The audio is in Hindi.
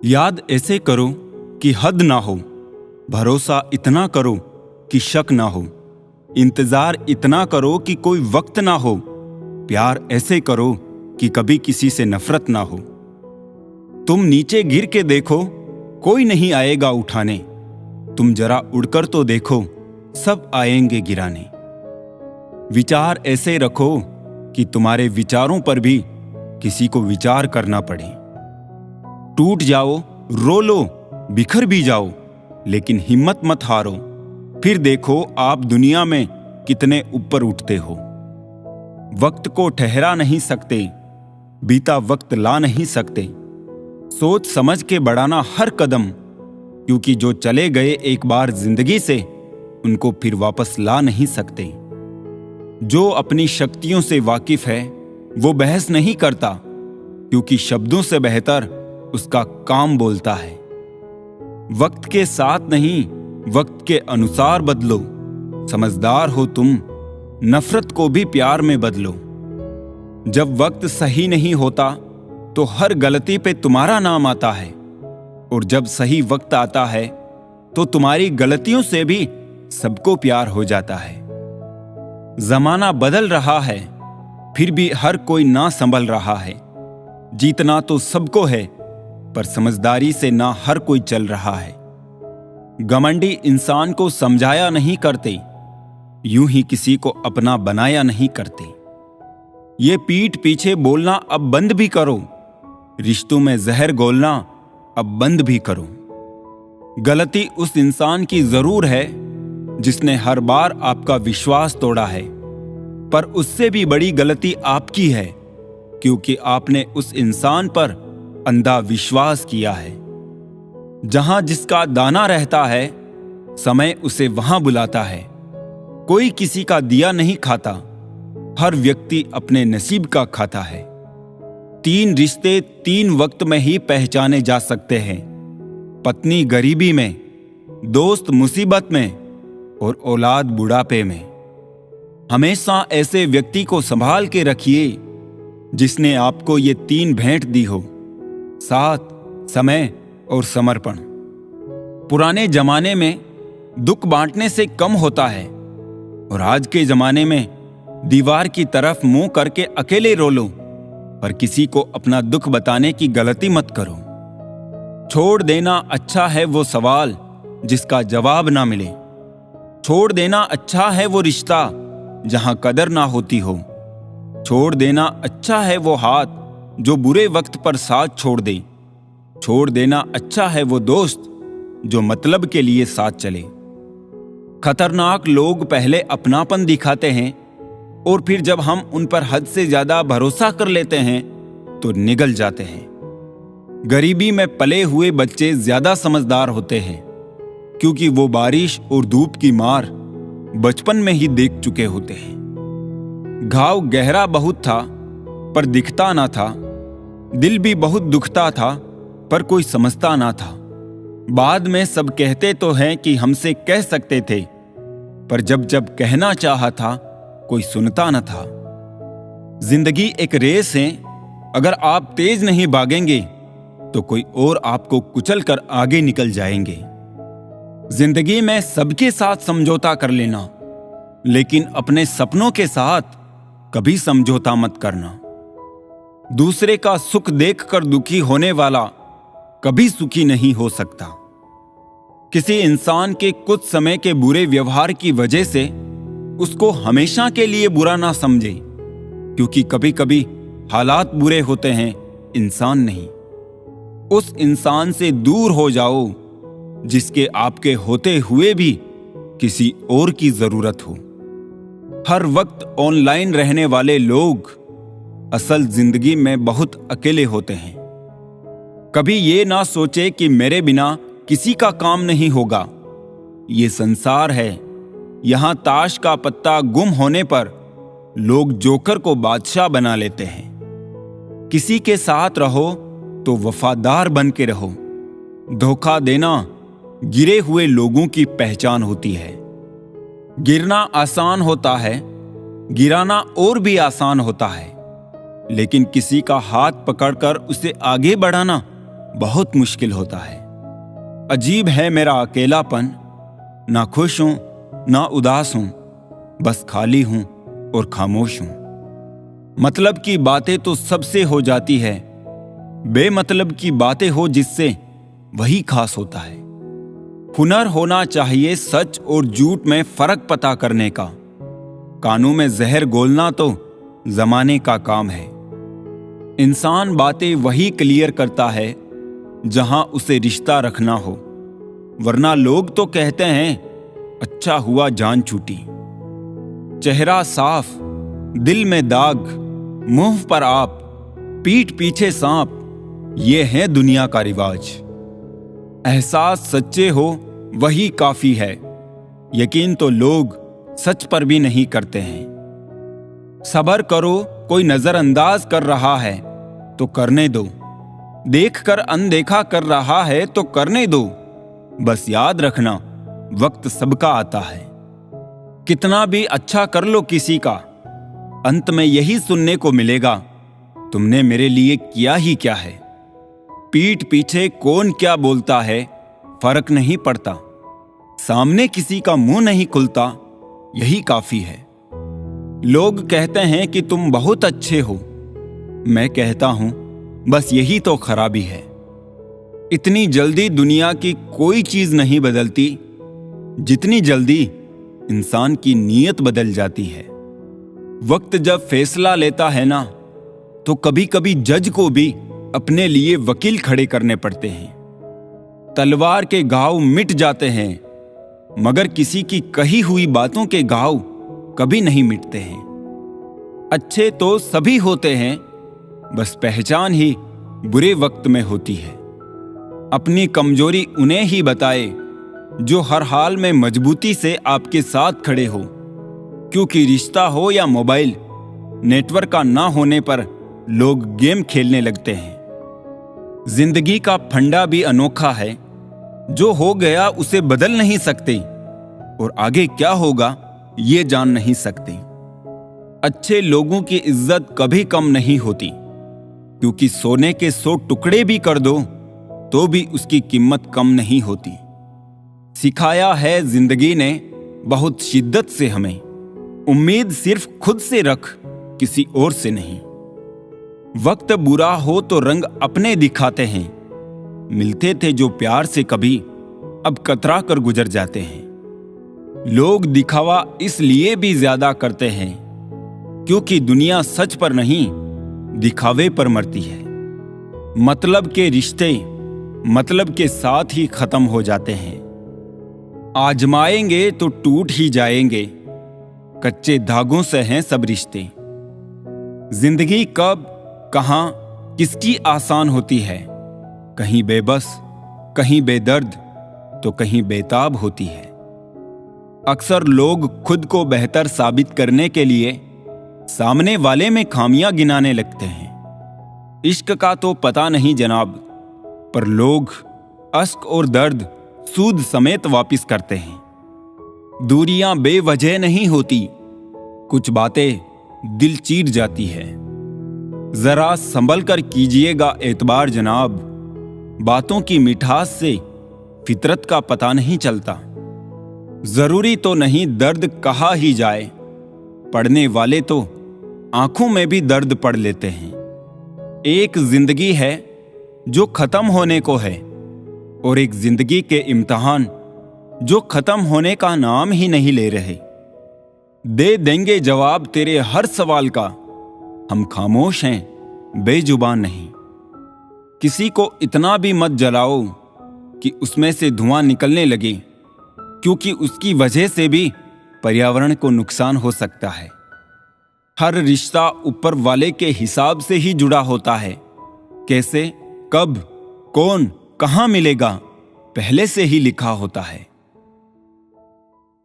याद ऐसे करो कि हद ना हो, भरोसा इतना करो कि शक ना हो, इंतजार इतना करो कि कोई वक्त ना हो, प्यार ऐसे करो कि कभी किसी से नफरत ना हो। तुम नीचे गिर के देखो, कोई नहीं आएगा उठाने, तुम जरा उड़कर तो देखो, सब आएंगे गिराने। विचार ऐसे रखो कि तुम्हारे विचारों पर भी किसी को विचार करना पड़े। टूट जाओ, रो लो, बिखर भी जाओ, लेकिन हिम्मत मत हारो, फिर देखो आप दुनिया में कितने ऊपर उठते हो। वक्त को ठहरा नहीं सकते, बीता वक्त ला नहीं सकते, सोच समझ के बढ़ाना हर कदम, क्योंकि जो चले गए एक बार जिंदगी से उनको फिर वापस ला नहीं सकते। जो अपनी शक्तियों से वाकिफ है वो बहस नहीं करता, क्योंकि शब्दों से बेहतर उसका काम बोलता है। वक्त के साथ नहीं, वक्त के अनुसार बदलो, समझदार हो तुम, नफरत को भी प्यार में बदलो। जब वक्त सही नहीं होता तो हर गलती पे तुम्हारा नाम आता है, और जब सही वक्त आता है तो तुम्हारी गलतियों से भी सबको प्यार हो जाता है। जमाना बदल रहा है, फिर भी हर कोई ना संभल रहा है। जीतना तो सबको है, पर समझदारी से ना हर कोई चल रहा है। घमंडी इंसान को समझाया नहीं करते, यूं ही किसी को अपना बनाया नहीं करते। ये पीठ पीछे बोलना अब बंद भी करो, रिश्तों में जहर घोलना अब बंद भी करो। गलती उस इंसान की जरूर है जिसने हर बार आपका विश्वास तोड़ा है, पर उससे भी बड़ी गलती आपकी है, क्योंकि आपने उस इंसान पर अंधा विश्वास किया है। जहां जिसका दाना रहता है, समय उसे वहां बुलाता है। कोई किसी का दिया नहीं खाता, हर व्यक्ति अपने नसीब का खाता है। 3 रिश्ते 3 वक्त में ही पहचाने जा सकते हैं, पत्नी गरीबी में, दोस्त मुसीबत में और औलाद बुढ़ापे में। हमेशा ऐसे व्यक्ति को संभाल के रखिए जिसने आपको ये 3 भेंट दी हो, साथ, समय और समर्पण। पुराने जमाने में दुख बांटने से कम होता है, और आज के जमाने में दीवार की तरफ मुंह करके अकेले रो लो, पर किसी को अपना दुख बताने की गलती मत करो। छोड़ देना अच्छा है वो सवाल जिसका जवाब ना मिले, छोड़ देना अच्छा है वो रिश्ता जहां कदर ना होती हो, छोड़ देना अच्छा है वो हाथ जो बुरे वक्त पर साथ छोड़ दे, छोड़ देना अच्छा है वो दोस्त जो मतलब के लिए साथ चले। खतरनाक लोग पहले अपनापन दिखाते हैं, और फिर जब हम उन पर हद से ज्यादा भरोसा कर लेते हैं तो निगल जाते हैं। गरीबी में पले हुए बच्चे ज्यादा समझदार होते हैं, क्योंकि वो बारिश और धूप की मार बचपन में ही देख चुके होते हैं। घाव गहरा बहुत था पर दिखता ना था, दिल भी बहुत दुखता था पर कोई समझता ना था। बाद में सब कहते तो हैं कि हमसे कह सकते थे, पर जब जब कहना चाहा था कोई सुनता न था। जिंदगी एक रेस है, अगर आप तेज नहीं भागेंगे तो कोई और आपको कुचल कर आगे निकल जाएंगे। जिंदगी में सबके साथ समझौता कर लेना, लेकिन अपने सपनों के साथ कभी समझौता मत करना। दूसरे का सुख देखकर दुखी होने वाला कभी सुखी नहीं हो सकता। किसी इंसान के कुछ समय के बुरे व्यवहार की वजह से उसको हमेशा के लिए बुरा ना समझे, क्योंकि कभी कभी हालात बुरे होते हैं, इंसान नहीं। उस इंसान से दूर हो जाओ जिसके आपके होते हुए भी किसी और की जरूरत हो। हर वक्त ऑनलाइन रहने वाले लोग असल जिंदगी में बहुत अकेले होते हैं। कभी ये ना सोचे कि मेरे बिना किसी का काम नहीं होगा। ये संसार है, यहां ताश का पत्ता गुम होने पर लोग जोकर को बादशाह बना लेते हैं। किसी के साथ रहो तो वफादार बन के रहो। धोखा देना गिरे हुए लोगों की पहचान होती है। गिरना आसान होता है, गिराना और भी आसान होता है, लेकिन किसी का हाथ पकड़कर उसे आगे बढ़ाना बहुत मुश्किल होता है। अजीब है मेरा अकेलापन, ना खुश हूं ना उदास हूं, बस खाली हूं और खामोश हूं। मतलब की बातें तो सबसे हो जाती है, बेमतलब की बातें हो जिससे वही खास होता है। हुनर होना चाहिए सच और झूठ में फर्क पता करने का। कानों में जहर घोलना तो जमाने का काम है। इंसान बातें वही क्लियर करता है जहां उसे रिश्ता रखना हो, वरना लोग तो कहते हैं अच्छा हुआ जान छूटी। चेहरा साफ, दिल में दाग, मुंह पर आप, पीठ पीछे सांप, ये है दुनिया का रिवाज। एहसास सच्चे हो वही काफी है, यकीन तो लोग सच पर भी नहीं करते हैं। सब्र करो, कोई नजरअंदाज कर रहा है तो करने दो, देखकर अनदेखा कर रहा है तो करने दो। बस याद रखना वक्त सबका आता है। कितना भी अच्छा कर लो किसी का, अंत में यही सुनने को मिलेगा, तुमने मेरे लिए किया ही क्या है। पीठ पीछे कौन क्या बोलता है फर्क नहीं पड़ता, सामने किसी का मुंह नहीं खुलता, यही काफी है। लोग कहते हैं कि तुम बहुत अच्छे हो, मैं कहता हूं बस यही तो खराबी है। इतनी जल्दी दुनिया की कोई चीज नहीं बदलती जितनी जल्दी इंसान की नीयत बदल जाती है। वक्त जब फैसला लेता है ना, तो कभी कभी जज को भी अपने लिए वकील खड़े करने पड़ते हैं। तलवार के घाव मिट जाते हैं, मगर किसी की कही हुई बातों के घाव कभी नहीं मिटते हैं। अच्छे तो सभी होते हैं, बस पहचान ही बुरे वक्त में होती है। अपनी कमजोरी उन्हें ही बताए जो हर हाल में मजबूती से आपके साथ खड़े हो, क्योंकि रिश्ता हो या मोबाइल, नेटवर्क का ना होने पर लोग गेम खेलने लगते हैं। जिंदगी का फंडा भी अनोखा है, जो हो गया उसे बदल नहीं सकते और आगे क्या होगा ये जान नहीं सकते। अच्छे लोगों की इज्जत कभी कम नहीं होती, क्योंकि सोने के 100 टुकड़े भी कर दो तो भी उसकी कीमत कम नहीं होती। सिखाया है जिंदगी ने बहुत शिद्दत से हमें, उम्मीद सिर्फ खुद से रख, किसी और से नहीं। वक्त बुरा हो तो रंग अपने दिखाते हैं, मिलते थे जो प्यार से कभी अब कतरा कर गुजर जाते हैं। लोग दिखावा इसलिए भी ज्यादा करते हैं क्योंकि दुनिया सच पर नहीं दिखावे पर मरती है। मतलब के रिश्ते मतलब के साथ ही खत्म हो जाते हैं। आजमाएंगे तो टूट ही जाएंगे, कच्चे धागों से हैं सब रिश्ते। जिंदगी कब कहां किसकी आसान होती है, कहीं बेबस, कहीं बेदर्द, तो कहीं बेताब होती है। अक्सर लोग खुद को बेहतर साबित करने के लिए सामने वाले में खामियां गिनाने लगते हैं। इश्क का तो पता नहीं जनाब, पर लोग अश्क और दर्द सूद समेत वापिस करते हैं। दूरियां बेवजह नहीं होती, कुछ बातें दिल चीर जाती है। जरा संभल कर कीजिएगा एतबार जनाब, बातों की मिठास से फितरत का पता नहीं चलता। जरूरी तो नहीं दर्द कहा ही जाए, पढ़ने वाले तो आंखों में भी दर्द पढ़ लेते हैं। एक जिंदगी है जो खत्म होने को है, और एक जिंदगी के इम्तिहान जो खत्म होने का नाम ही नहीं ले रहे। दे देंगे जवाब तेरे हर सवाल का, हम खामोश हैं बेजुबान नहीं। किसी को इतना भी मत जलाओ कि उसमें से धुआं निकलने लगे, क्योंकि उसकी वजह से भी पर्यावरण को नुकसान हो सकता है। हर रिश्ता ऊपर वाले के हिसाब से ही जुड़ा होता है। कैसे, कब, कौन, कहां मिलेगा, पहले से ही लिखा होता है।